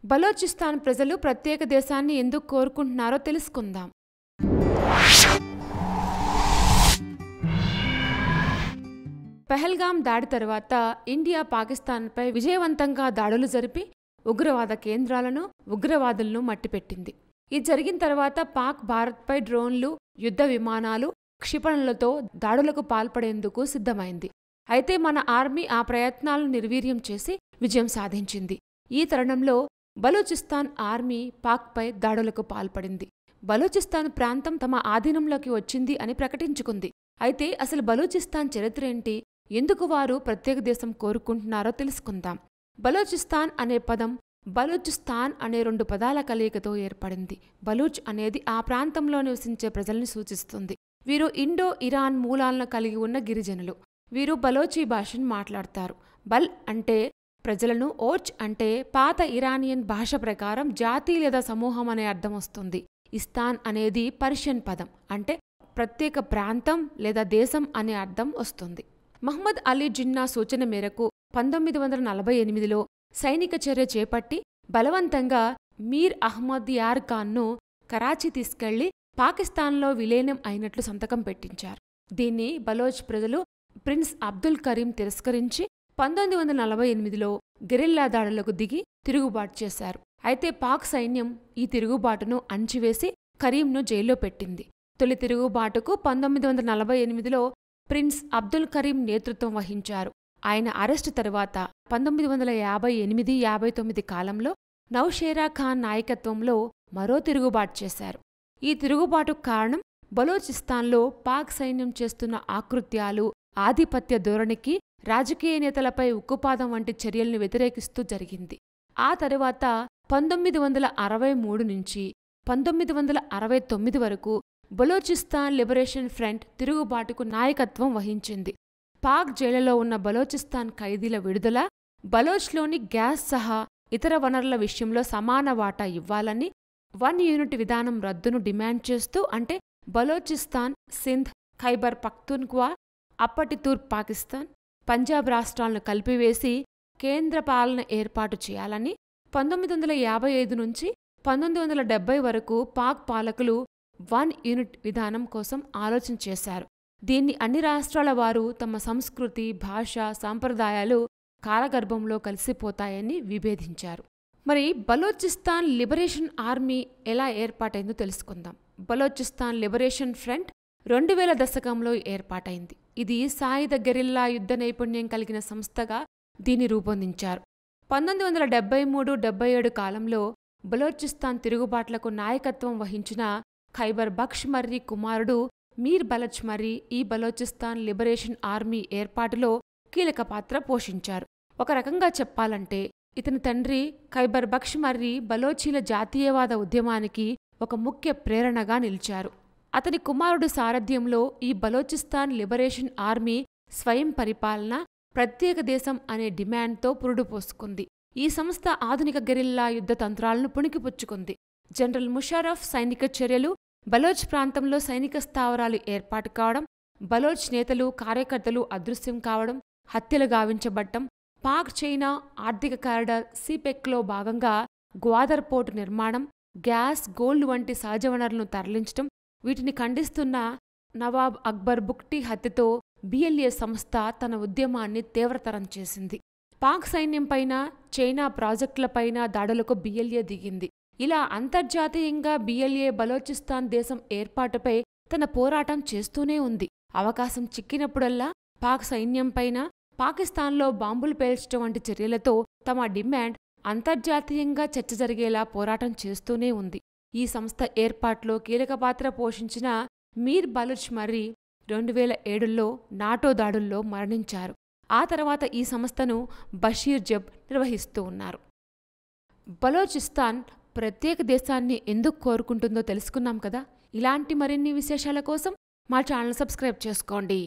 బలోచిస్తాన్ ప్రజలు ప్రత్యేక దేశాన్ని ఎందుకు కోరుకుంటున్నారో తెలుసుకుందాం. పెహల్గాం దాడి తర్వాత ఇండియా పాకిస్తాన్పై విజయవంతంగా దాడులు జరిపి ఉగ్రవాద కేంద్రాలను, ఉగ్రవాదులను మట్టిపెట్టింది. ఇది జరిగిన తర్వాత పాక్ భారత్పై డ్రోన్లు, యుద్ధ విమానాలు, క్షిపణులతో దాడులకు పాల్పడేందుకు సిద్ధమైంది. అయితే మన ఆర్మీ ఆ ప్రయత్నాలను నిర్వీర్యం చేసి విజయం సాధించింది. ఈ తరుణంలో బలూచిస్తాన్ ఆర్మీ పాక్పై దాడులకు పాల్పడింది. బలూచిస్తాన్ ప్రాంతం తమ ఆధీనంలోకి వచ్చింది అని ప్రకటించుకుంది. అయితే అసలు బలూచిస్తాన్ చరిత్రేంటి, ఎందుకు వారు ప్రత్యేక దేశం కోరుకుంటున్నారో తెలుసుకుందాం. బలూచిస్తాన్ అనే పదం బలూచిస్తాన్ అనే 2 పదాల కలయికతో ఏర్పడింది. బలూచ్ అనేది ఆ ప్రాంతంలో నివసించే ప్రజల్ని సూచిస్తుంది. వీరు ఇండో-ఇరాన్ మూలాలను కలిగి ఉన్న గిరిజనులు. వీరు బలోచి భాషను మాట్లాడతారు. బల్ అంటే ప్రజలను, ఓచ్ అంటే పాత ఇరానియన్ భాష ప్రకారం జాతి లేదా సమూహం అనే అర్థం వస్తుంది. ఇస్తాన్ అనేది పర్షియన్ పదం, అంటే ప్రత్యేక ప్రాంతం లేదా దేశం అనే అర్థం వస్తుంది. మహ్మద్ అలీ జిన్నా సూచన మేరకు 1948లో సైనిక చర్య చేపట్టి బలవంతంగా మీర్ అహ్మద్ యార్ ఖాన్ను కరాచీ తీసుకెళ్లి పాకిస్తాన్లో విలీనం అయినట్లు సంతకం పెట్టించారు. దీన్ని బలోచ్ ప్రజలు ప్రిన్స్ అబ్దుల్ కరీం తిరస్కరించి 1948లో గెరిల్లా దాడులకు దిగి తిరుగుబాటు చేశారు. అయితే పాక్ సైన్యం ఈ తిరుగుబాటును అణిచివేసి కరీంను జైల్లో పెట్టింది. తొలి తిరుగుబాటుకు 1948లో ప్రిన్స్ అబ్దుల్ కరీం నేతృత్వం వహించారు. ఆయన అరెస్టు తరువాత 1958-59 కాలంలో నౌషేరా ఖాన్ నాయకత్వంలో మరో తిరుగుబాటు చేశారు. ఈ తిరుగుబాటుకు కారణం బలోచిస్తాన్లో పాక్ సైన్యం చేస్తున్న ఆకృత్యాలు, ఆధిపత్య ధోరణికి, రాజకీయ నేతలపై ఉక్కుపాదం వంటి చర్యల్ని వ్యతిరేకిస్తూ జరిగింది. ఆ తరువాత 1963 నుంచి 1969 వరకు బలోచిస్తాన్ లిబరేషన్ ఫ్రంట్ తిరుగుబాటుకు నాయకత్వం వహించింది. పాక్ జైలులో ఉన్న బలోచిస్తాన్ ఖైదీల విడుదల, బలోచ్లోని గ్యాస్ సహా ఇతర వనరుల విషయంలో సమాన వాటా ఇవ్వాలని, 1 యూనిట్ విధానం రద్దును డిమాండ్ చేస్తూ, అంటే బలోచిస్తాన్, సింధ్, ఖైబర్ పఖ్తూన్ఖ్వా, అప్పటి తూర్పు పాకిస్తాన్, పంజాబ్ రాష్ట్రాలను కలిపివేసి కేంద్ర పాలన ఏర్పాటు చేయాలని 1955 నుంచి 1970 వరకు పాక్ పాలకులు 1 యూనిట్ విధానం కోసం ఆలోచన చేశారు. దీన్ని అన్ని రాష్ట్రాల వారు తమ సంస్కృతి, భాష, సాంప్రదాయాలు కాలగర్భంలో కలిసిపోతాయని విభేదించారు. మరి బలోచిస్తాన్ లిబరేషన్ ఆర్మీ ఎలా ఏర్పాటైందో తెలుసుకుందాం. బలోచిస్తాన్ లిబరేషన్ ఫ్రంట్ 2000 దశకంలో ఏర్పాటైంది. ఇది సాయుధ గెరిల్లా యుద్ధ నైపుణ్యం కలిగిన సంస్థగా దీన్ని రూపొందించారు. 1973-77 కాలంలో బలోచిస్తాన్ తిరుగుబాట్లకు నాయకత్వం వహించిన ఖైబర్ బక్ష్ మర్రి కుమారుడు మీర్ బలచ్ మర్రి ఈ బలోచిస్తాన్ లిబరేషన్ ఆర్మీ ఏర్పాటులో కీలక పాత్ర పోషించారు. ఒక రకంగా చెప్పాలంటే ఇతని తండ్రి ఖైబర్ బక్ష్ మర్రి బలోచీల జాతీయవాద ఉద్యమానికి ఒక ముఖ్య ప్రేరణగా నిలిచారు. అతని కుమారుడు సారథ్యంలో ఈ బలోచిస్తాన్ లిబరేషన్ ఆర్మీ స్వయం పరిపాలన, ప్రత్యేక దేశం అనే డిమాండ్తో పురుడు పోసుకుంది. ఈ సంస్థ ఆధునిక గెరిల్లా యుద్ధ తంత్రాలను పుణికిపుచ్చుకుంది. జనరల్ ముషర్రఫ్ సైనిక చర్యలు, బలోచ్ ప్రాంతంలో సైనిక స్థావరాలు ఏర్పాటు కావడం, బలోచ్ నేతలు, కార్యకర్తలు అదృశ్యం కావడం, హత్యలు గావించబడ్డం, పాక్ చైనా ఆర్థిక కారిడార్ సిపెక్లో భాగంగా గ్వాదర్ పోర్టు నిర్మాణం, గ్యాస్, గోల్డ్ వంటి సహజ వనరులను తరలించడం, వీటిని ఖండిస్తున్న నవాబ్ అక్బర్ బుక్టీ హత్యతో బిఎల్ఏ సంస్థ తన ఉద్యమాన్ని తీవ్రతరం చేసింది. పాక్ సైన్యంపైన, చైనా ప్రాజెక్టులపైన దాడులకు బిఎల్ఏ దిగింది. ఇలా అంతర్జాతీయంగా బిఎల్ఏ బలోచిస్తాన్ దేశం ఏర్పాటుపై తన పోరాటం చేస్తూనే ఉంది. అవకాశం చిక్కినప్పుడల్లా పాక్ సైన్యంపైన, పాకిస్తాన్లో బాంబులు పేల్చడం వంటి చర్యలతో తమ డిమాండ్ అంతర్జాతీయంగా చర్చ జరిగేలా పోరాటం చేస్తూనే ఉంది. ఈ సంస్థ ఏర్పాట్లో కీలక పాత్ర పోషించిన మీర్ బలుచ్ మర్రి 2007లో నాటో దాడుల్లో మరణించారు. ఆ తర్వాత ఈ సంస్థను బషీర్ జబ్ నిర్వహిస్తూ ఉన్నారు. బలోచిస్తాన్ ప్రత్యేక దేశాన్ని ఎందుకు కోరుకుంటుందో తెలుసుకున్నాం కదా. ఇలాంటి మరిన్ని విశేషాల కోసం మా ఛానల్ సబ్స్క్రైబ్ చేసుకోండి.